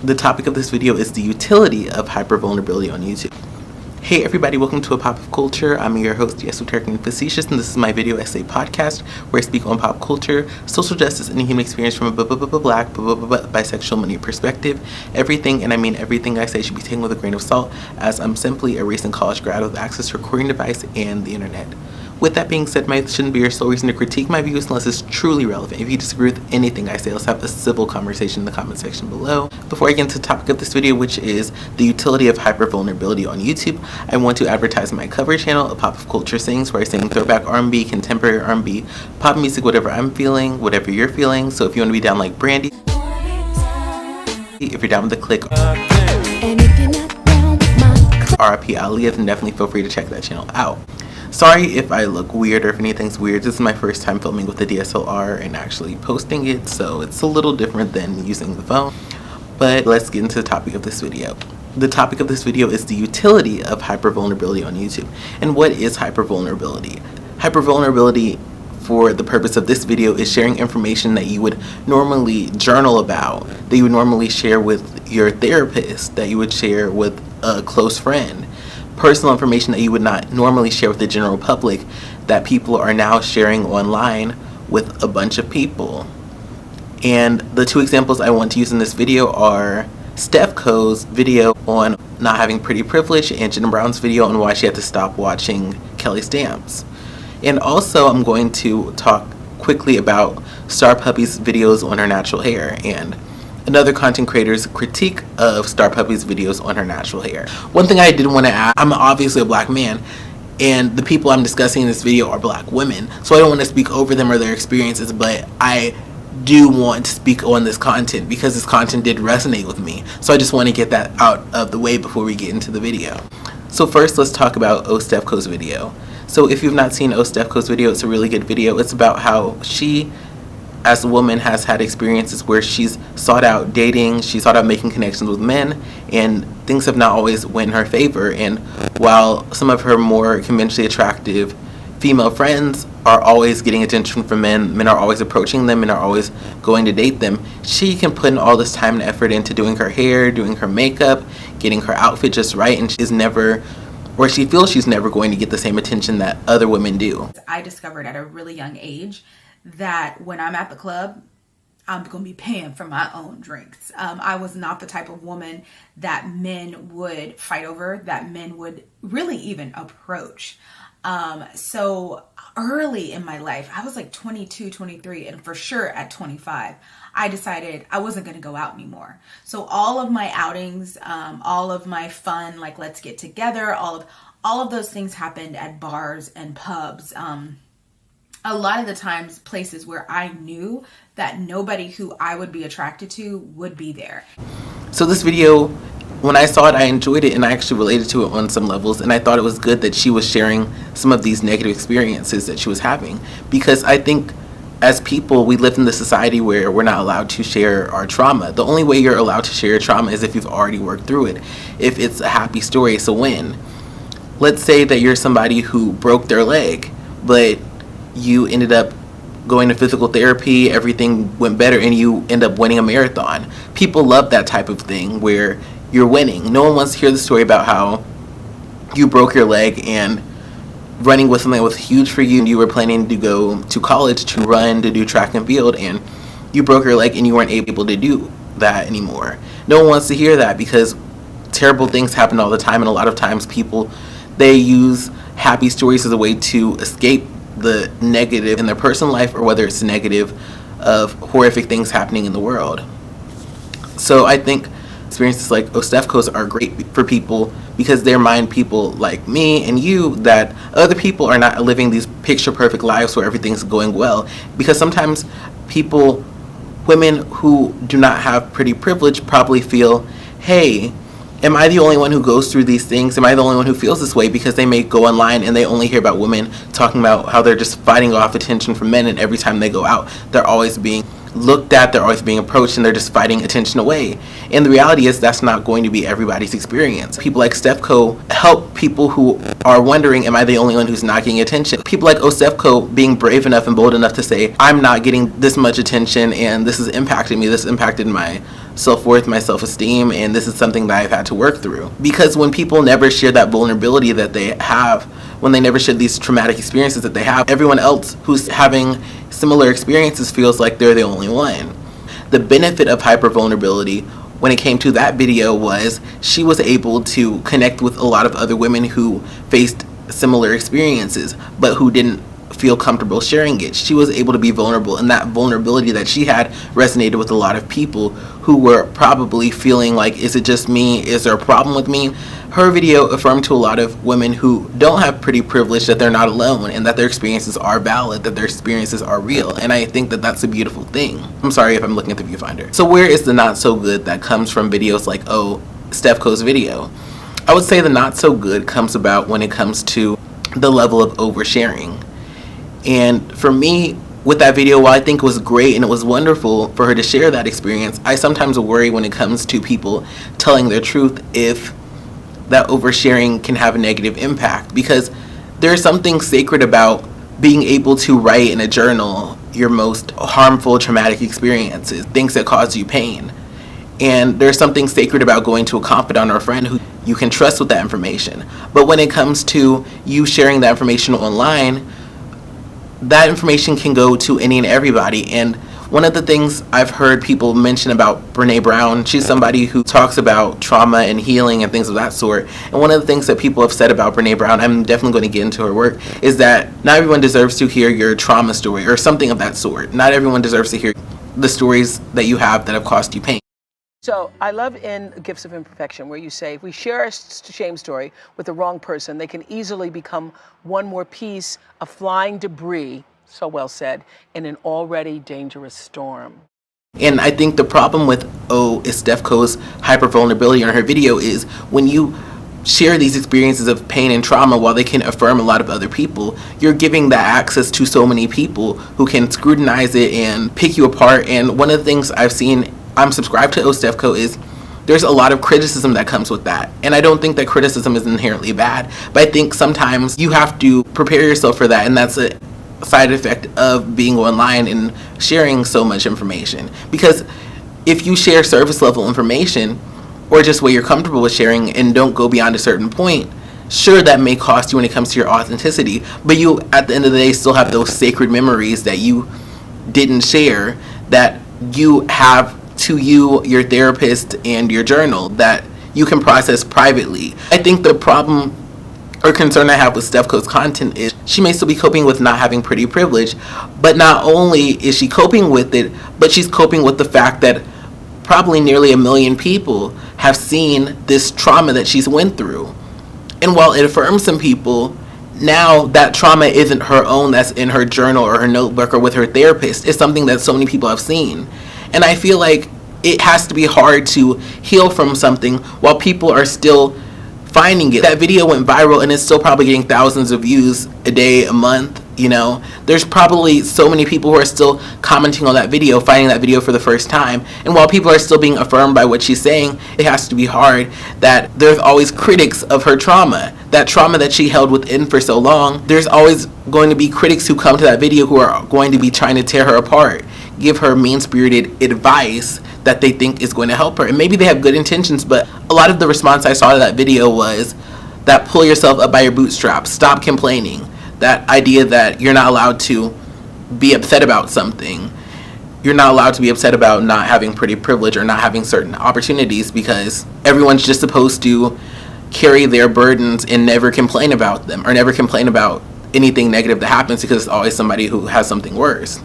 The topic of this video is the utility of hypervulnerability on YouTube. Hey everybody, welcome to A Pop of Culture. I'm your host, Esoteric and Facetious, and this is my video essay podcast where I speak on pop culture, social justice, and the human experience from a Black, bisexual, money perspective. Everything, and I mean everything I say, should be taken with a grain of salt, as I'm simply a recent college grad with access to a recording device and the internet. With that being said, my shouldn't be your sole reason to critique my views unless it's truly relevant. If you disagree with anything I say, let's have a civil conversation in the comment section below. Before I get into the topic of this video, which is the utility of hypervulnerability on YouTube, I want to advertise my cover channel, A Pop of Culture Sings, where I sing throwback R&B, contemporary R&B, pop music, whatever I'm feeling, whatever you're feeling. So if you want to be down like Brandy, if you're down with the click, RIP Aaliyah, then definitely feel free to check that channel out. Sorry if I look weird or if anything's weird. This is my first time filming with the DSLR and actually posting it, so it's a little different than using the phone. But let's get into the topic of this video. The topic of this video is the utility of hypervulnerability on YouTube. And what is hypervulnerability? Hypervulnerability, for the purpose of this video, is sharing information that you would normally journal about, that you would normally share with your therapist, that you would share with a close friend. Personal information that you would not normally share with the general public, that people are now sharing online with a bunch of people. And the two examples I want to use in this video are Stephco's video on not having pretty privilege and Jenna Brown's video on why she had to stop watching Kelly Stamps. And also I'm going to talk quickly about StarPuppy's videos on her natural hair and another content creator's critique of StarPuppy's videos on her natural hair. One thing I did want to add, I'm obviously a black man, and the people I'm discussing in this video are black women, so I don't want to speak over them or their experiences, but I do want to speak on this content because this content did resonate with me. So I just want to get that out of the way before we get into the video. So first, let's talk about Stephco's video. So if you've not seen Stephco's video, it's a really good video. It's about how she, as a woman, has had experiences where she's sought out dating, she sought out making connections with men, and things have not always went in her favor. And while some of her more conventionally attractive female friends are always getting attention from men, men are always approaching them, men are always going to date them, she can put in all this time and effort into doing her hair, doing her makeup, getting her outfit just right, and she's never, or she feels she's never going to get the same attention that other women do. I discovered at a really young age that when I'm at the club, I'm going to be paying for my own drinks. I was not the type of woman that men would fight over, that men would really even approach. So early in my life, I was like 22, 23, and for sure at 25, I decided I wasn't going to go out anymore. So all of my outings, all of my fun, like let's get together, all of those things happened at bars and pubs. A lot of the times places where I knew that nobody who I would be attracted to would be there. So this video, when I saw it, I enjoyed it and I actually related to it on some levels, and I thought it was good that she was sharing some of these negative experiences that she was having, because I think as people, we live in the society where we're not allowed to share our trauma. The only way you're allowed to share your trauma is if you've already worked through it. If it's a happy story, it's a win. Let's say that you're somebody who broke their leg, but you ended up going to physical therapy, everything went better, and you end up winning a marathon. People love that type of thing where you're winning. No one wants to hear the story about how you broke your leg and running was something that was huge for you, and you were planning to go to college to run, to do track and field, and you broke your leg and you weren't able to do that anymore. No one wants to hear that because terrible things happen all the time, and a lot of times people, they use happy stories as a way to escape the negative in their personal life, or whether it's negative of horrific things happening in the world. So I think experiences like Stephco's are great for people because they remind people like me and you that other people are not living these picture perfect lives where everything's going well, because sometimes people, women who do not have pretty privilege, probably feel, hey, am I the only one who goes through these things? Am I the only one who feels this way? Because they may go online and they only hear about women talking about how they're just fighting off attention from men, and every time they go out, they're always being looked at, they're always being approached, and they're just fighting attention away. And the reality is that's not going to be everybody's experience. People like Stephco help people who are wondering, am I the only one who's not getting attention? People like Stephco being brave enough and bold enough to say, I'm not getting this much attention and this has impacted me, this impacted my self-worth, my self-esteem, and this is something that I've had to work through. Because when people never share that vulnerability that they have, when they never share these traumatic experiences that they have, everyone else who's having similar experiences feels like they're the only one. The benefit of hypervulnerability when it came to that video was she was able to connect with a lot of other women who faced similar experiences, but who didn't feel comfortable sharing it. She was able to be vulnerable, and that vulnerability that she had resonated with a lot of people who were probably feeling like, is it just me? Is there a problem with me? Her video affirmed to a lot of women who don't have pretty privilege that they're not alone, and that their experiences are valid, that their experiences are real, and I think that that's a beautiful thing. I'm sorry if I'm looking at the viewfinder. So where is the not so good that comes from videos like, oh, Stephco's video? I would say the not so good comes about when it comes to the level of oversharing. And for me, with that video, while I think it was great and it was wonderful for her to share that experience, I sometimes worry when it comes to people telling their truth if that oversharing can have a negative impact, because there's something sacred about being able to write in a journal your most harmful, traumatic experiences, things that cause you pain. And there's something sacred about going to a confidant or a friend who you can trust with that information. But when it comes to you sharing that information online, that information can go to any and everybody. And one of the things I've heard people mention about Brené Brown, she's somebody who talks about trauma and healing and things of that sort. And one of the things that people have said about Brené Brown, I'm definitely going to get into her work, is that not everyone deserves to hear your trauma story or something of that sort. Not everyone deserves to hear the stories that you have that have caused you pain. So I love in Gifts of Imperfection where you say, if we share a shame story with the wrong person, they can easily become one more piece of flying debris, so well said, in an already dangerous storm. And I think the problem with Stephco's hypervulnerability on her video is when you share these experiences of pain and trauma, while they can affirm a lot of other people, you're giving that access to so many people who can scrutinize it and pick you apart. And one of the things I've seen, I'm subscribed to Stephco, is there's a lot of criticism that comes with that. And I don't think that criticism is inherently bad, but I think sometimes you have to prepare yourself for that, and that's a side effect of being online and sharing so much information. Because if you share surface level information, or just what you're comfortable with sharing, and don't go beyond a certain point, sure, that may cost you when it comes to your authenticity, but you, at the end of the day, still have those sacred memories that you didn't share, that you have to you, your therapist, and your journal that you can process privately. I think the problem or concern I have with Stephco's content is she may still be coping with not having pretty privilege, but not only is she coping with it, but she's coping with the fact that probably nearly 1 million people have seen this trauma that she's went through. And while it affirms some people, now that trauma isn't her own, that's in her journal or her notebook or with her therapist. It's something that so many people have seen. And I feel like it has to be hard to heal from something while people are still finding it. That video went viral and it's still probably getting thousands of views a day, a month, you know. There's probably so many people who are still commenting on that video, finding that video for the first time. And while people are still being affirmed by what she's saying, it has to be hard that there's always critics of her trauma. That trauma that she held within for so long, there's always going to be critics who come to that video who are going to be trying to tear her apart, give her mean-spirited advice that they think is going to help her. And maybe they have good intentions, but a lot of the response I saw to that video was that pull yourself up by your bootstraps, stop complaining. That idea that you're not allowed to be upset about something. You're not allowed to be upset about not having pretty privilege or not having certain opportunities, because everyone's just supposed to carry their burdens and never complain about them, or never complain about anything negative that happens, because it's always somebody who has something worse.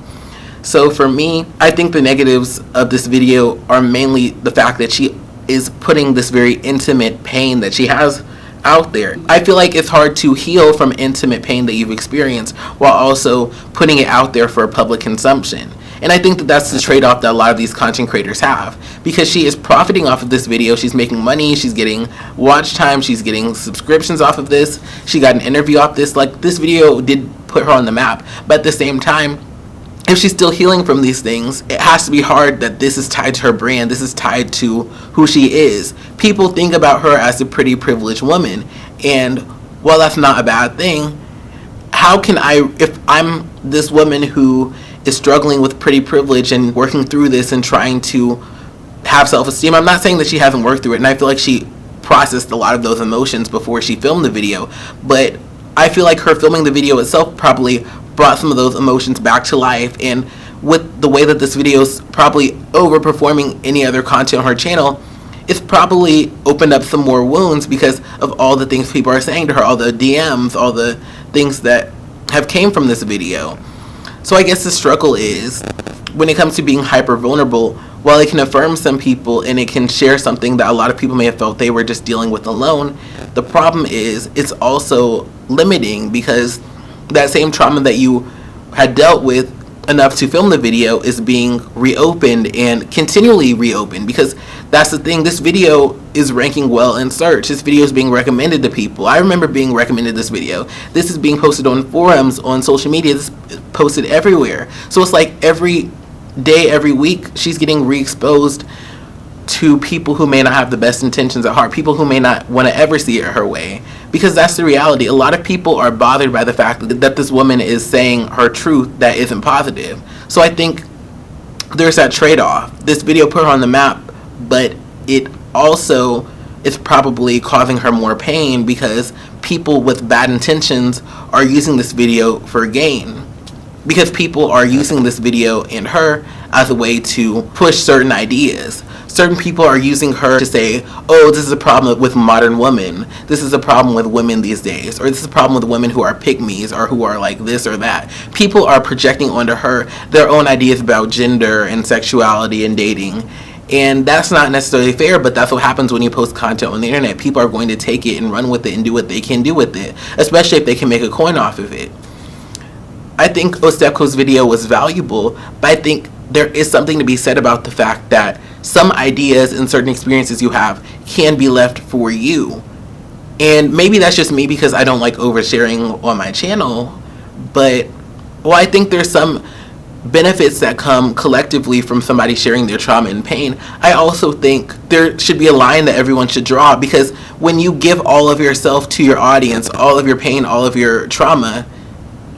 So for me, I think the negatives of this video are mainly the fact that she is putting this very intimate pain that she has out there. I feel like it's hard to heal from intimate pain that you've experienced while also putting it out there for public consumption. And I think that that's the trade-off that a lot of these content creators have, because she is profiting off of this video. She's making money, she's getting watch time, she's getting subscriptions off of this, she got an interview off this. Like, this video did put her on the map, but at the same time, if she's still healing from these things, it has to be hard that this is tied to her brand, this is tied to who she is. People think about her as a pretty privileged woman, and while that's not a bad thing, how can I, if I'm this woman who is struggling with pretty privilege and working through this and trying to have self-esteem. I'm not saying that she hasn't worked through it, and I feel like she processed a lot of those emotions before she filmed the video, but I feel like her filming the video itself probably brought some of those emotions back to life, and with the way that this video is probably overperforming any other content on her channel, it's probably opened up some more wounds because of all the things people are saying to her, all the DMs, all the things that have came from this video. So I guess the struggle is, when it comes to being hyper vulnerable, while it can affirm some people and it can share something that a lot of people may have felt they were just dealing with alone, the problem is it's also limiting, because that same trauma that you had dealt with enough to film the video is being reopened and continually reopened, because that's the thing. This video is ranking well in search. This video is being recommended to people. I remember being recommended this video. This is being posted on forums, on social media. This is posted everywhere. So it's like every day, every week, she's getting re-exposed to people who may not have the best intentions at heart, people who may not want to ever see it her way. Because that's the reality. A lot of people are bothered by the fact that this woman is saying her truth that isn't positive. So I think there's that trade-off. This video put her on the map, but it also is probably causing her more pain because people with bad intentions are using this video for gain. Because people are using this video and her as a way to push certain ideas. Certain people are using her to say, oh, this is a problem with modern women. This is a problem with women these days. Or this is a problem with women who are pick-me's or who are like this or that. People are projecting onto her their own ideas about gender and sexuality and dating. And that's not necessarily fair, but that's what happens when you post content on the internet. People are going to take it and run with it and do what they can do with it, especially if they can make a coin off of it. I think Stephco's video was valuable, but I think there is something to be said about the fact that some ideas and certain experiences you have can be left for you. And maybe that's just me because I don't like oversharing on my channel, but I think there's some benefits that come collectively from somebody sharing their trauma and pain. I also think there should be a line that everyone should draw, because when you give all of yourself to your audience, all of your pain, all of your trauma,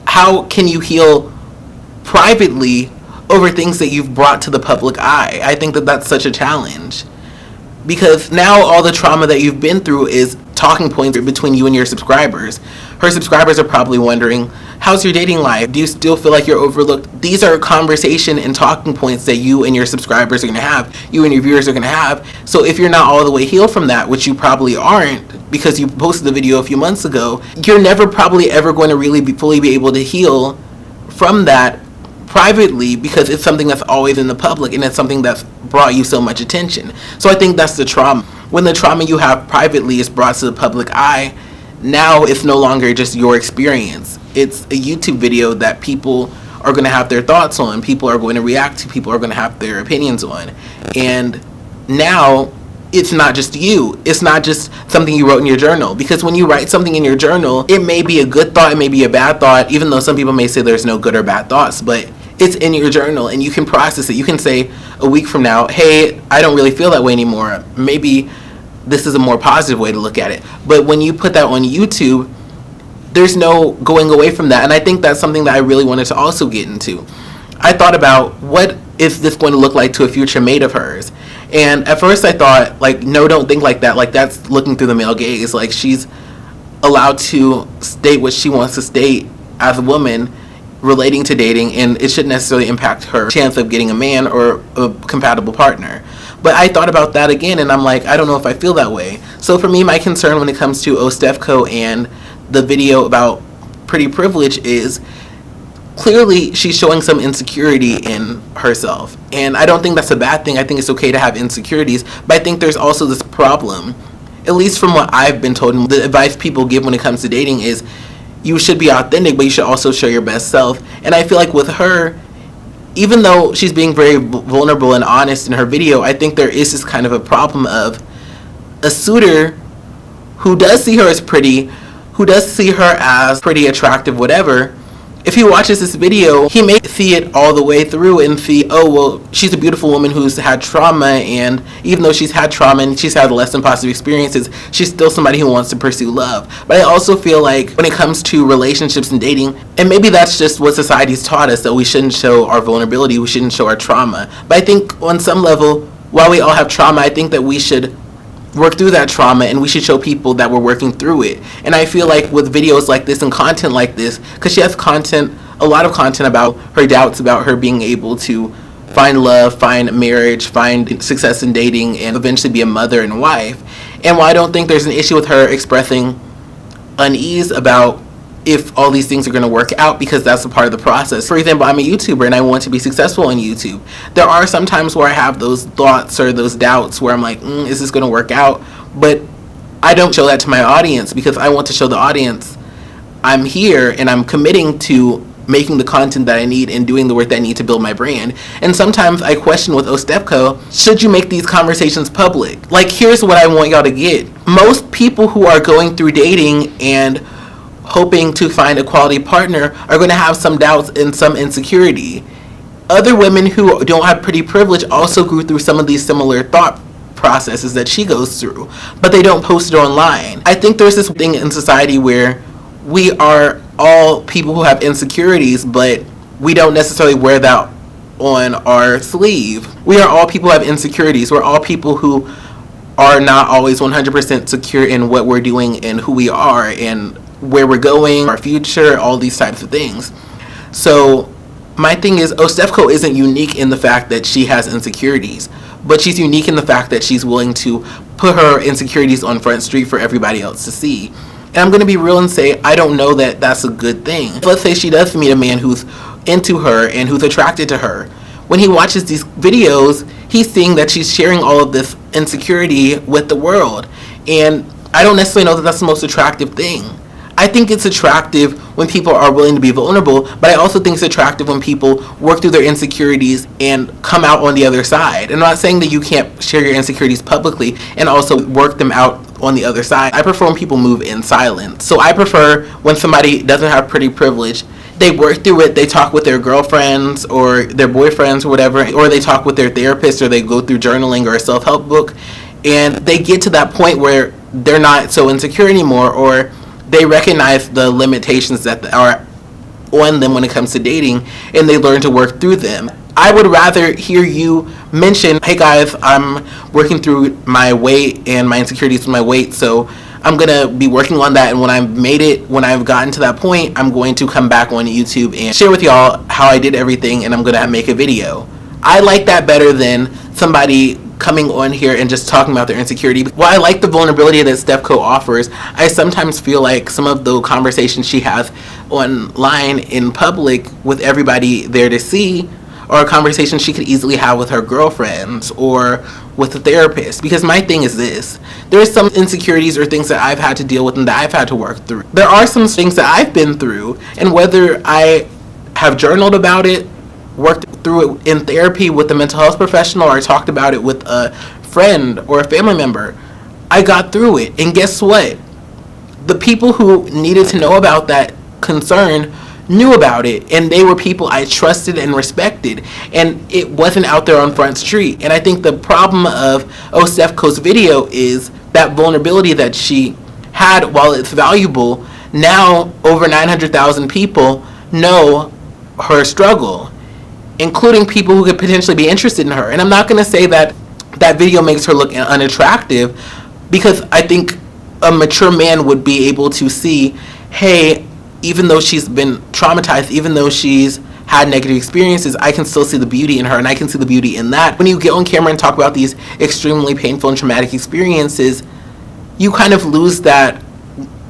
how can you heal privately over things that you've brought to the public eye? I think that that's such a challenge, because now all the trauma that you've been through is talking points between you and your subscribers. Her subscribers are probably wondering, how's your dating life? Do you still feel like you're overlooked? These are conversation and talking points that you and your subscribers are going to have, you and your viewers are going to have. So if you're not all the way healed from that, which you probably aren't because you posted the video a few months ago, you're never probably ever going to really fully be able to heal from that privately, because it's something that's always in the public and it's something that's brought you so much attention. So I think that's the trauma. When the trauma you have privately is brought to the public eye, now it's no longer just your experience. It's a YouTube video that people are going to have their thoughts on, people are going to react to, people are going to have their opinions on. And now it's not just you. It's not just something you wrote in your journal. Because when you write something in your journal, it may be a good thought, it may be a bad thought, even though some people may say there's no good or bad thoughts, but it's in your journal and you can process it. You can say a week from now, hey, I don't really feel that way anymore. Maybe this is a more positive way to look at it. But when you put that on YouTube, there's no going away from that. And I think that's something that I really wanted to also get into. I thought about, what is this going to look like to a future mate of hers? And at first I thought, like, no, don't think like that. Like, that's looking through the male gaze. Like, she's allowed to state what she wants to state as a woman relating to dating, and it shouldn't necessarily impact her chance of getting a man or a compatible partner. But I thought about that again, and I'm like, I don't know if I feel that way. So for me, my concern when it comes to Stephco and the video about pretty privilege is, clearly she's showing some insecurity in herself. And I don't think that's a bad thing. I think it's okay to have insecurities. But I think there's also this problem, at least from what I've been told, and the advice people give when it comes to dating is, you should be authentic, but you should also show your best self. And I feel like with her, even though she's being very vulnerable and honest in her video, I think there is this kind of a problem of a suitor who does see her as pretty, who does see her as pretty, attractive, whatever. If he watches this video, he may see it all the way through and see, oh, well, she's a beautiful woman who's had trauma, and even though she's had trauma and she's had less than positive experiences, she's still somebody who wants to pursue love. But I also feel like when it comes to relationships and dating, and maybe that's just what society's taught us, that we shouldn't show our vulnerability, we shouldn't show our trauma. But I think on some level, while we all have trauma, I think that we should work through that trauma, and we should show people that we're working through it. And I feel like with videos like this and content like this, because she has a lot of content about her doubts about her being able to find love, find marriage, find success in dating, and eventually be a mother and wife. And while I don't think there's an issue with her expressing unease about if all these things are going to work out, because that's a part of the process. For example, I'm a YouTuber and I want to be successful on YouTube. There are some times where I have those thoughts or those doubts where I'm like, is this going to work out? But I don't show that to my audience, because I want to show the audience I'm here and I'm committing to making the content that I need and doing the work that I need to build my brand. And sometimes I question with Stephco, should you make these conversations public? Like, here's what I want y'all to get. Most people who are going through dating and hoping to find a quality partner are going to have some doubts and some insecurity. Other women who don't have pretty privilege also grew through some of these similar thought processes that she goes through, but they don't post it online. I think there's this thing in society where we are all people who have insecurities, but we don't necessarily wear that on our sleeve. We are all people who have insecurities. We're all people who are not always 100% secure in what we're doing and who we are and where we're going, our future, all these types of things. So my thing is, Stephco isn't unique in the fact that she has insecurities, but she's unique in the fact that she's willing to put her insecurities on Front Street for everybody else to see. And I'm going to be real and say, I don't know that that's a good thing. Let's say she does meet a man who's into her and who's attracted to her. When he watches these videos, he's seeing that she's sharing all of this insecurity with the world. And I don't necessarily know that that's the most attractive thing. I think it's attractive when people are willing to be vulnerable, but I also think it's attractive when people work through their insecurities and come out on the other side. And I'm not saying that you can't share your insecurities publicly and also work them out on the other side. I prefer when people move in silence. So I prefer when somebody doesn't have pretty privilege, they work through it, they talk with their girlfriends or their boyfriends or whatever, or they talk with their therapist, or they go through journaling or a self-help book, and they get to that point where they're not so insecure anymore, or they recognize the limitations that are on them when it comes to dating, and they learn to work through them. I would rather hear you mention, hey guys, I'm working through my weight and my insecurities with my weight, so I'm going to be working on that, and when I've gotten to that point, I'm going to come back on YouTube and share with y'all how I did everything, and I'm going to make a video. I like that better than somebody coming on here and just talking about their insecurity. While I like the vulnerability that Stephco offers, I sometimes feel like some of the conversations she has online in public with everybody there to see are a conversation she could easily have with her girlfriends or with a therapist. Because my thing is this, there's some insecurities or things that I've had to deal with and that I've had to work through. There are some things that I've been through, and whether I have journaled about it, worked through it in therapy with a mental health professional, or talked about it with a friend or a family member, I got through it. And guess what? The people who needed to know about that concern knew about it, and they were people I trusted and respected, and it wasn't out there on Front Street. And I think the problem of Stephco's video is that vulnerability that she had, while it's valuable, now over 900,000 people know her struggle, including people who could potentially be interested in her. And I'm not going to say that that video makes her look unattractive, because I think a mature man would be able to see, hey, even though she's been traumatized, even though she's had negative experiences, I can still see the beauty in her, and I can see the beauty in that. When you get on camera and talk about these extremely painful and traumatic experiences, you kind of lose that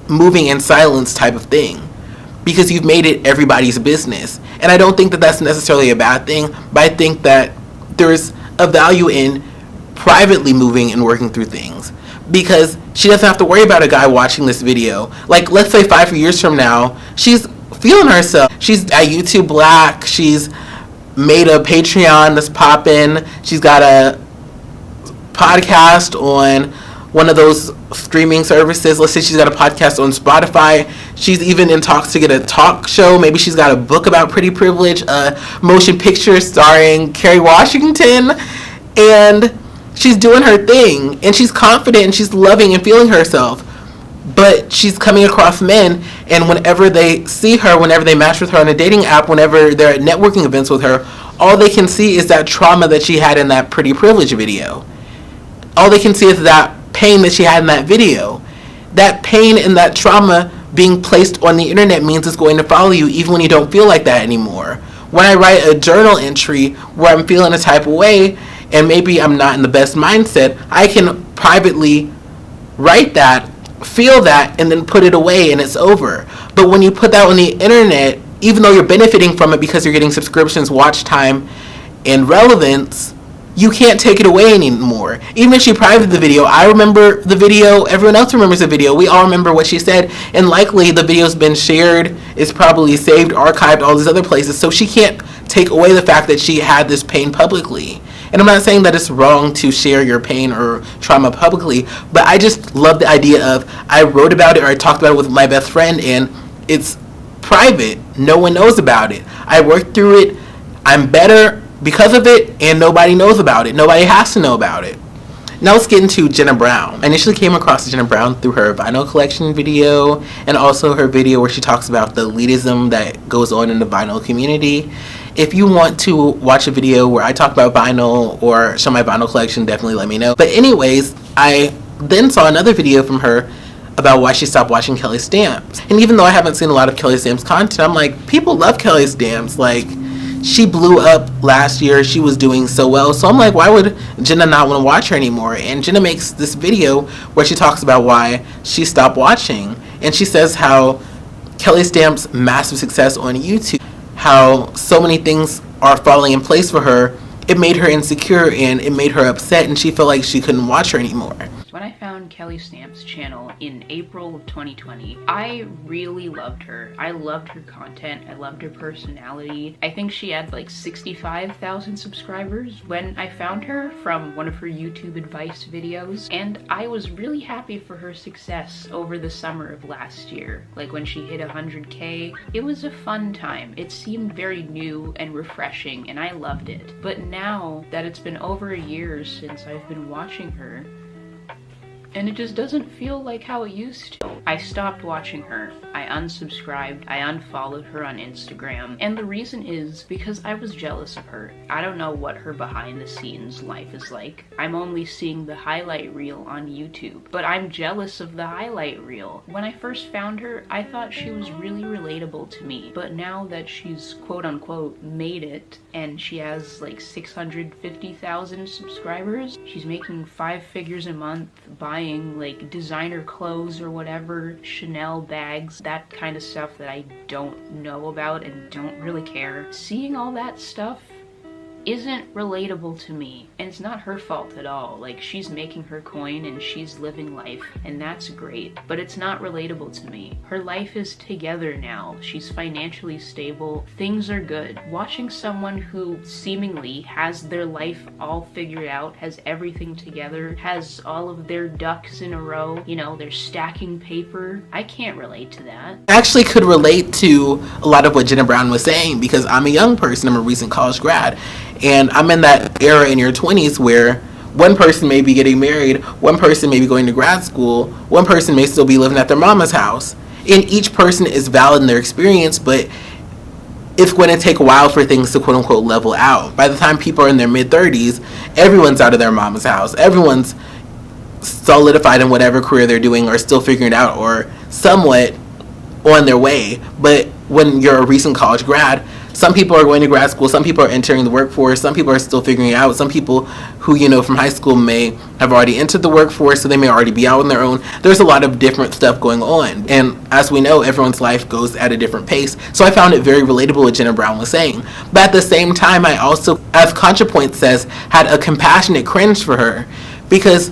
moving in silence type of thing, because you've made it everybody's business. And I don't think that that's necessarily a bad thing, but I think that there's a value in privately moving and working through things, because she doesn't have to worry about a guy watching this video. Like, let's say 5 years from now, she's feeling herself. She's at YouTube Blaque. She's made a Patreon that's popping. She's got a podcast on one of those streaming services. Let's say she's got a podcast on Spotify. She's even in talks to get a talk show. Maybe she's got a book about pretty privilege, a motion picture starring Kerry Washington, and she's doing her thing, and she's confident, and she's loving and feeling herself. but she's coming across men, and whenever they see her, whenever they match with her on a dating app, whenever they're at networking events with her, all they can see is that trauma that she had in that Pretty Privilege video. All they can see is that pain that she had in that video. That pain and that trauma being placed on the internet means it's going to follow you even when you don't feel like that anymore. When I write a journal entry where I'm feeling a type of way and maybe I'm not in the best mindset, I can privately write that, feel that, and then put it away and it's over. But when you put that on the internet, even though you're benefiting from it because you're getting subscriptions, watch time, and relevance, you can't take it away anymore. Even if she privated the video, I remember the video, everyone else remembers the video, we all remember what she said, and likely the video's been shared, it's probably saved, archived, all these other places, so she can't take away the fact that she had this pain publicly. And I'm not saying that it's wrong to share your pain or trauma publicly, but I just love the idea of, I wrote about it or I talked about it with my best friend and it's private, no one knows about it. I worked through it, I'm better because of it, and nobody knows about it. Nobody has to know about it. Now let's get into Jenna Brown. I initially came across Jenna Brown through her vinyl collection video and also her video where she talks about the elitism that goes on in the vinyl community. If you want to watch a video where I talk about vinyl or show my vinyl collection, definitely let me know. But anyways, I then saw another video from her about why she stopped watching Kelly Stamps. And even though I haven't seen a lot of Kelly Stamps content, I'm like, people love Kelly Stamps. Like, she blew up last year, she was doing so well, so I'm like, why would Jenna not want to watch her anymore? And Jenna makes this video where she talks about why she stopped watching, and she says how Kelly Stamps' massive success on YouTube, how so many things are falling in place for her, it made her insecure and it made her upset, and she felt like she couldn't watch her anymore. When I found Kelly Stamps' channel in April of 2020, I really loved her. I loved her content, I loved her personality. I think she had like 65,000 subscribers when I found her from one of her YouTube advice videos, and I was really happy for her success over the summer of last year. Like when she hit 100K, it was a fun time. It seemed very new and refreshing and I loved it. But now that it's been over a year since I've been watching her, and it just doesn't feel like how it used to. I stopped watching her. I unsubscribed. I unfollowed her on Instagram. And the reason is because I was jealous of her. I don't know what her behind the scenes life is like. I'm only seeing the highlight reel on YouTube. But I'm jealous of the highlight reel. When I first found her, I thought she was really relatable to me. But now that she's quote unquote made it, and she has like 650,000 subscribers, she's making 5 figures a month, buying like designer clothes or whatever, Chanel bags, that kind of stuff that I don't know about and don't really care. Seeing all that stuff isn't relatable to me, and it's not her fault at all. Like, she's making her coin and she's living life, and that's great, but it's not relatable to me. Her life is together now. She's financially stable. Things are good. Watching someone who seemingly has their life all figured out, has everything together, has all of their ducks in a row, you know, they're stacking paper, I can't relate to that. I actually could relate to a lot of what Jenna Brown was saying because I'm a young person. I'm a recent college grad. And I'm in that era in your 20s where one person may be getting married, one person may be going to grad school, one person may still be living at their mama's house. And each person is valid in their experience, but it's going to take a while for things to quote unquote level out. By the time people are in their mid-30s, everyone's out of their mama's house. Everyone's solidified in whatever career they're doing or still figuring it out or somewhat on their way. But when you're a recent college grad, some people are going to grad school, some people are entering the workforce, some people are still figuring it out, some people who, you know, from high school may have already entered the workforce, so they may already be out on their own. There's a lot of different stuff going on, and as we know, everyone's life goes at a different pace, so I found it very relatable what Jenna Brown was saying. But at the same time, I also, as Contrapoints says, had a compassionate cringe for her, because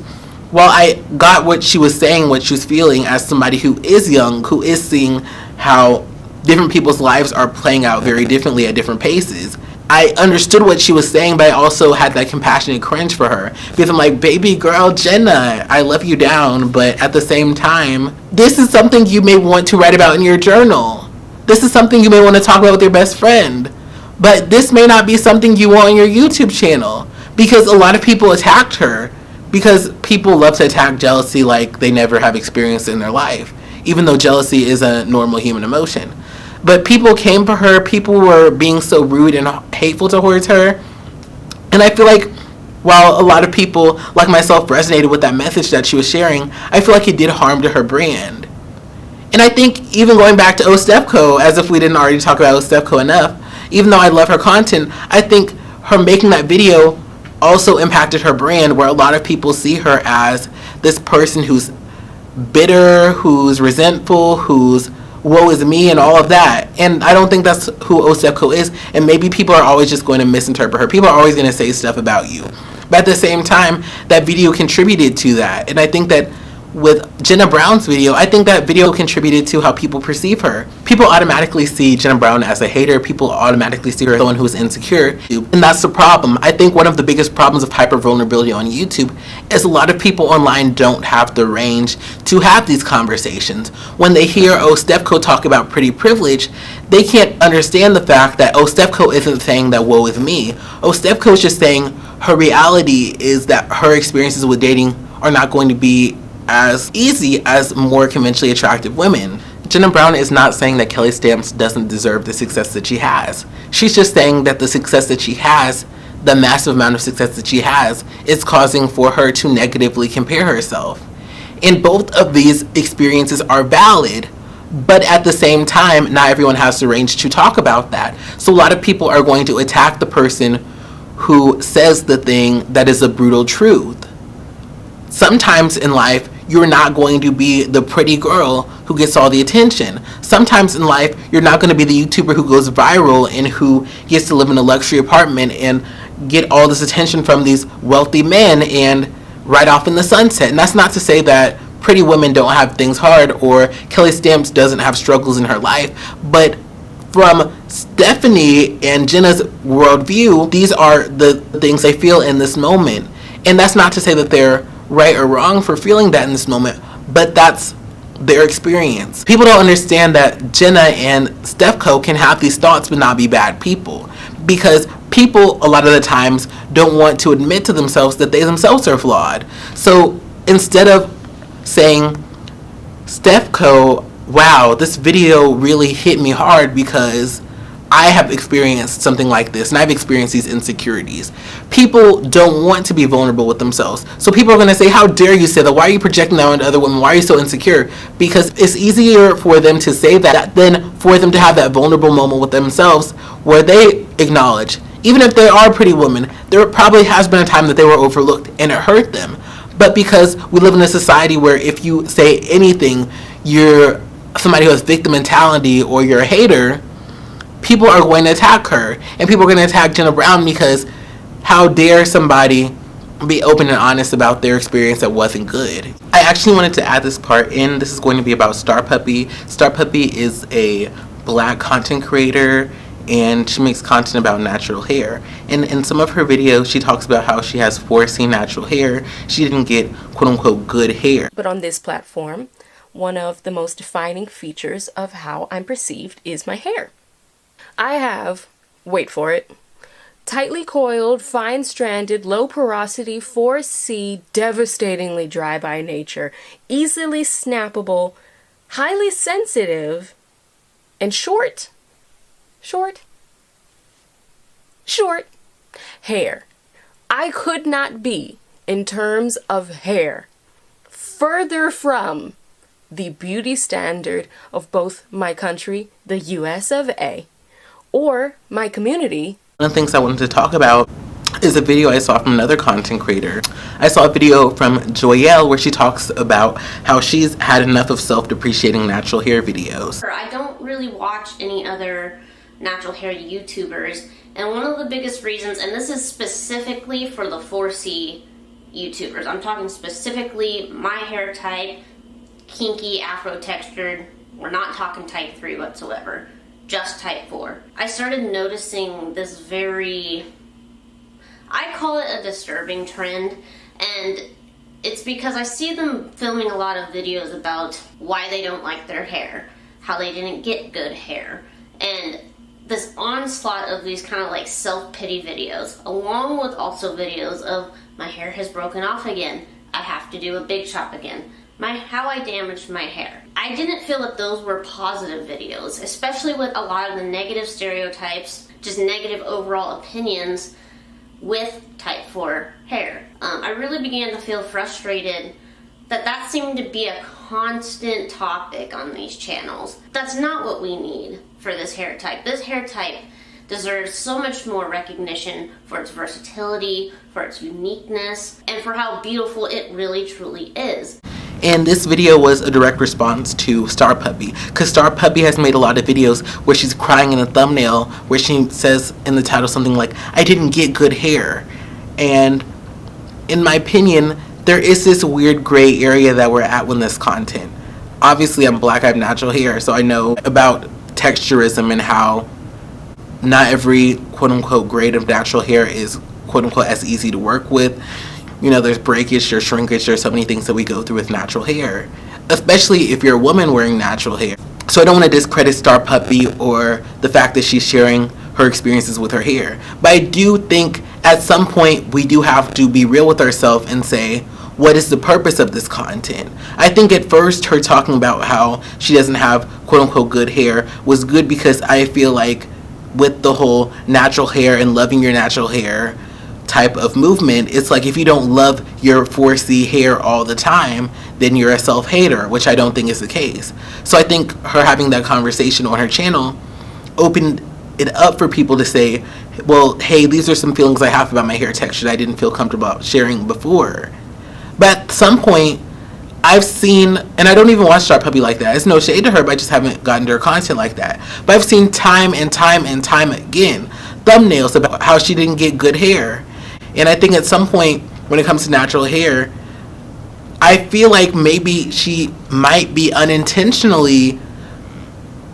while I got what she was saying, what she was feeling as somebody who is young, who is seeing how different people's lives are playing out very differently at different paces, I understood what she was saying, but I also had that compassionate cringe for her. Because I'm like, baby girl Jenna, I love you down, but at the same time, this is something you may want to write about in your journal. This is something you may want to talk about with your best friend. But this may not be something you want on your YouTube channel. Because a lot of people attacked her Because people love to attack jealousy like they never have experienced it in their life, even though jealousy is a normal human emotion. But people came for her, people were being so rude and hateful towards her, and I feel like while a lot of people like myself resonated with that message that she was sharing, I feel like it did harm to her brand. And I think even going back to Stephco, as if we didn't already talk about Stephco enough, even though I love her content, I think her making that video also impacted her brand, where a lot of people see her as this person who's bitter, who's resentful, who's woe is me and all of that. And I don't think that's who Stephco is. And maybe people are always just going to misinterpret her. People are always going to say stuff about you. But at the same time, that video contributed to that. And I think that with Jenna Brown's video, I think that video contributed to how people perceive her. People automatically see Jenna Brown as a hater. People automatically see her as someone who's insecure. And that's the problem. I think one of the biggest problems of hypervulnerability on YouTube is a lot of people online don't have the range to have these conversations. When they hear Stephco talk about pretty privilege, they can't understand the fact that Stephco isn't saying that woe is me. Stephco is just saying her reality is that her experiences with dating are not going to be as easy as more conventionally attractive women. Jenna Brown is not saying that Kelly Stamps doesn't deserve the success that she has. She's just saying that the success that she has, the massive amount of success that she has, is causing for her to negatively compare herself. And both of these experiences are valid, but at the same time, not everyone has the range to talk about that. So a lot of people are going to attack the person who says the thing that is a brutal truth. Sometimes in life, you're not going to be the pretty girl who gets all the attention. Sometimes in life, you're not going to be the YouTuber who goes viral and who gets to live in a luxury apartment and get all this attention from these wealthy men and ride off in the sunset. And that's not to say that pretty women don't have things hard or Kelly Stamps doesn't have struggles in her life, but from Stephanie and Jenna's worldview, these are the things they feel in this moment. And that's not to say that they're right or wrong for feeling that in this moment, but that's their experience. People don't understand that Jenna and Stephco can have these thoughts but not be bad people, because people a lot of the times don't want to admit to themselves that they themselves are flawed. So instead of saying, Stephco, wow, this video really hit me hard because I have experienced something like this and I've experienced these insecurities. People don't want to be vulnerable with themselves. So people are going to say, how dare you say that? Why are you projecting that onto other women? Why are you so insecure? Because it's easier for them to say that than for them to have that vulnerable moment with themselves where they acknowledge, even if they are pretty women, there probably has been a time that they were overlooked and it hurt them. But because we live in a society where if you say anything, you're somebody who has victim mentality or you're a hater, people are going to attack her, and people are going to attack Jenna Brown because how dare somebody be open and honest about their experience that wasn't good. I actually wanted to add this part in. This is going to be about StarPuppy. StarPuppy is a Black content creator, and she makes content about natural hair. And in some of her videos, she talks about how she has 4C natural hair. She didn't get quote-unquote good hair. But on this platform, one of the most defining features of how I'm perceived is my hair. I have, wait for it, tightly coiled, fine-stranded, low porosity, 4C, devastatingly dry by nature, easily snappable, highly sensitive, and short hair. I could not be, in terms of hair, further from the beauty standard of both my country, the US of A, or my community. One of the things I wanted to talk about is a video I saw from another content creator. I saw a video from Joyelle where she talks about how she's had enough of self-depreciating natural hair videos. I don't really watch any other natural hair YouTubers, and one of the biggest reasons, and this is specifically for the 4C YouTubers, I'm talking specifically my hair type, kinky, afro textured, we're not talking type 3 whatsoever, just type 4. I started noticing this I call it a disturbing trend, and it's because I see them filming a lot of videos about why they don't like their hair, how they didn't get good hair, and this onslaught of these kind of like self-pity videos, along with also videos of My hair has broken off again. I have to do a big chop again. How I damaged my hair. I didn't feel that those were positive videos, especially with a lot of the negative stereotypes, just negative overall opinions with type 4 hair. I really began to feel frustrated that seemed to be a constant topic on these channels. That's not what we need for this hair type. This hair type deserves so much more recognition for its versatility, for its uniqueness, and for how beautiful it really truly is. And this video was a direct response to StarPuppy, because StarPuppy has made a lot of videos where she's crying in a thumbnail where she says in the title something like, I didn't get good hair. And in my opinion, there is this weird gray area that we're at with this content. Obviously, I'm black, I have natural hair, so I know about texturism and how not every quote-unquote grade of natural hair is quote-unquote as easy to work with. You know, there's breakage, there's shrinkage, there's so many things that we go through with natural hair, especially if you're a woman wearing natural hair. So I don't want to discredit StarPuppy or the fact that she's sharing her experiences with her hair. But I do think at some point we do have to be real with ourselves and say, what is the purpose of this content? I think at first her talking about how she doesn't have quote-unquote good hair was good, because I feel like with the whole natural hair and loving your natural hair type of movement, it's like if you don't love your 4C hair all the time, then you're a self-hater, which I don't think is the case. So I think her having that conversation on her channel opened it up for people to say, well, hey, these are some feelings I have about my hair texture that I didn't feel comfortable sharing before. But at some point, I've seen, and I don't even watch StarPuppy like that, it's no shade to her, but I just haven't gotten to her content like that. But I've seen time and time and time again thumbnails about how she didn't get good hair. And I think at some point, when it comes to natural hair, I feel like maybe she might be unintentionally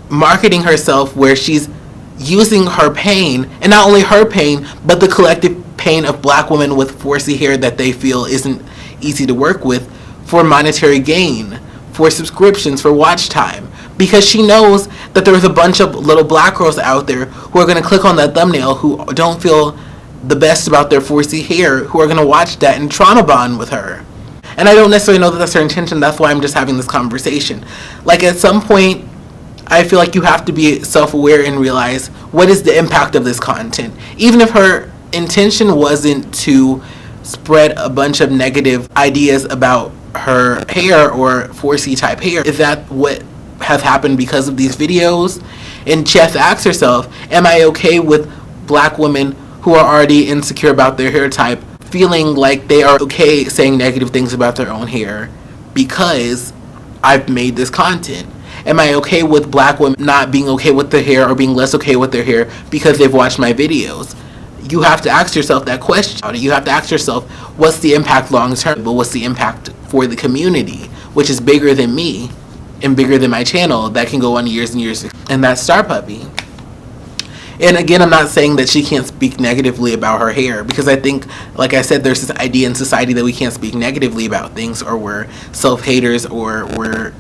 marketing herself where she's using her pain, and not only her pain, but the collective pain of black women with 4C hair that they feel isn't easy to work with, for monetary gain, for subscriptions, for watch time. Because she knows that there's a bunch of little black girls out there who are going to click on that thumbnail who don't feel the best about their 4C hair, who are going to watch that and trauma bond with her. And I don't necessarily know that that's her intention. That's why I'm just having this conversation. Like, at some point, I feel like you have to be self-aware and realize what is the impact of this content. Even if her intention wasn't to spread a bunch of negative ideas about her hair or 4C type hair, is that what has happened because of these videos? And she has to ask herself, am I okay with black women who are already insecure about their hair type feeling like they are okay saying negative things about their own hair because I've made this content? Am I okay with black women not being okay with their hair or being less okay with their hair because they've watched my videos? You have to ask yourself that question. You have to ask yourself, what's the impact long term? But what's the impact for the community, which is bigger than me and bigger than my channel, that can go on years and years? And that's StarPuppy. And again, I'm not saying that she can't speak negatively about her hair, because I think, like I said, there's this idea in society that we can't speak negatively about things, or we're self-haters, or we're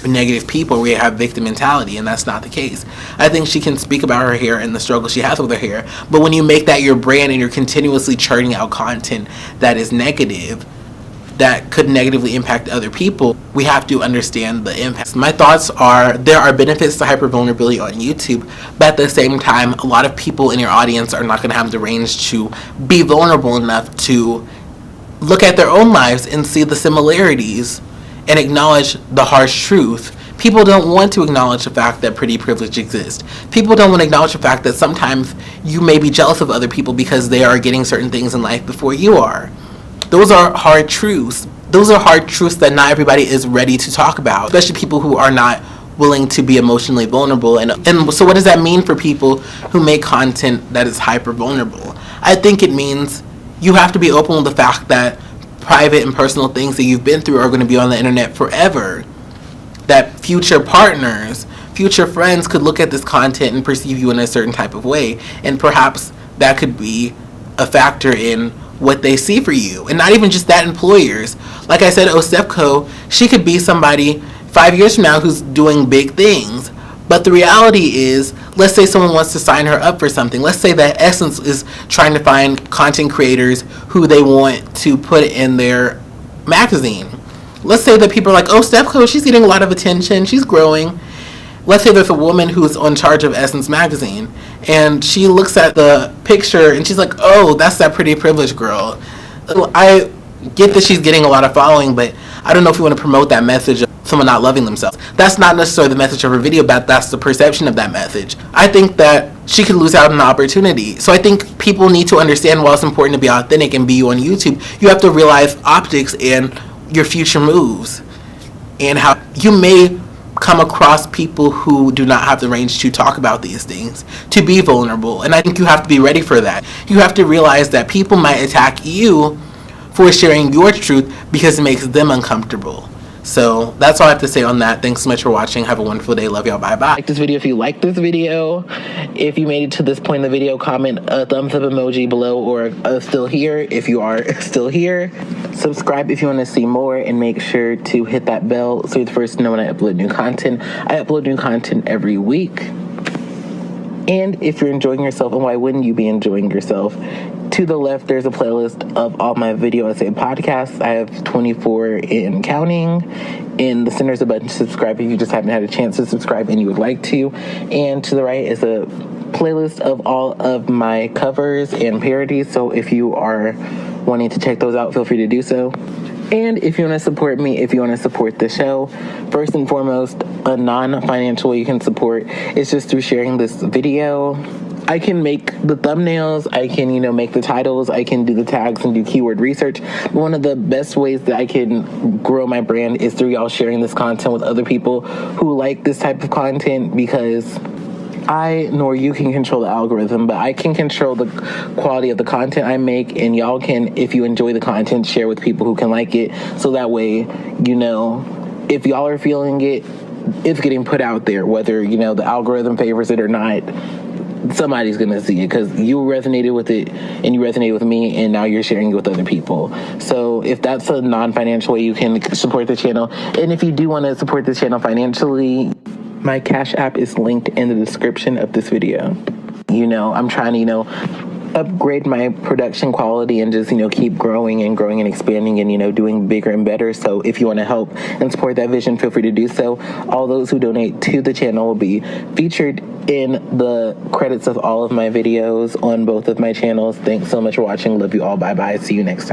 negative people, we have victim mentality, and that's not the case. I think she can speak about her hair and the struggle she has with her hair, but when you make that your brand and you're continuously churning out content that is negative, that could negatively impact other people, we have to understand the impact. My thoughts are, there are benefits to hypervulnerability on YouTube, but at the same time, a lot of people in your audience are not going to have the range to be vulnerable enough to look at their own lives and see the similarities and acknowledge the harsh truth. People don't want to acknowledge the fact that pretty privilege exists. People don't want to acknowledge the fact that sometimes you may be jealous of other people because they are getting certain things in life before you are. Those are hard truths. Those are hard truths that not everybody is ready to talk about, especially people who are not willing to be emotionally vulnerable. And so what does that mean for people who make content that is hyper vulnerable? I think it means you have to be open with the fact that private and personal things that you've been through are going to be on the internet forever. That future partners, future friends could look at this content and perceive you in a certain type of way, and perhaps that could be a factor in what they see for you. And not even just that, employers. Like I said, Stephco, she could be somebody 5 years from now who's doing big things. But the reality is, let's say someone wants to sign her up for something. Let's say that Essence is trying to find content creators who they want to put in their magazine. Let's say that people are like, oh, Stephco, she's getting a lot of attention, she's growing. Let's say there's a woman who's in charge of Essence magazine, and she looks at the picture and she's like, oh, that's that pretty privileged girl. I get that she's getting a lot of following, but I don't know if you want to promote that message of someone not loving themselves. That's not necessarily the message of her video, but that's the perception of that message. I think that she could lose out on an opportunity. So I think people need to understand why it's important to be authentic and be you on YouTube. You have to realize optics and your future moves, and how you may come across people who do not have the range to talk about these things, to be vulnerable. And I think you have to be ready for that. You have to realize that people might attack you for sharing your truth because it makes them uncomfortable. So that's all I have to say on that. Thanks so much for watching. Have a wonderful day. Love y'all. Bye bye. Like this video if you like this video. If you made it to this point in the video, comment a thumbs up emoji below, or still here if you are still here. Subscribe if you want to see more, and make sure to hit that bell so you're the first to know when I upload new content. I upload new content every week. And if you're enjoying yourself, and why wouldn't you be enjoying yourself? To the left, there's a playlist of all my video essay podcasts. I have 24 and counting. In the center is a button to subscribe if you just haven't had a chance to subscribe and you would like to. And to the right is a playlist of all of my covers and parodies. So if you are wanting to check those out, feel free to do so. And if you want to support me, if you want to support the show, first and foremost, a non-financial way you can support is just through sharing this video. I can make the thumbnails, I can, make the titles, I can do the tags and do keyword research. But one of the best ways that I can grow my brand is through y'all sharing this content with other people who like this type of content, because I nor you can control the algorithm, but I can control the quality of the content I make, and y'all can, if you enjoy the content, share with people who can like it, so that way, if y'all are feeling it, it's getting put out there, whether, the algorithm favors it or not. Somebody's gonna see it because you resonated with it and you resonated with me, and now you're sharing it with other people. So if that's a non-financial way you can support the channel, and if you do want to support the channel financially, my Cash App is linked in the description of this video. I'm trying to, upgrade my production quality and just, keep growing and expanding and, doing bigger and better. So if you want to help and support that vision, feel free to do so. All those who donate to the channel will be featured in the credits of all of my videos on both of my channels. Thanks so much for watching. Love you all. Bye bye. See you next time.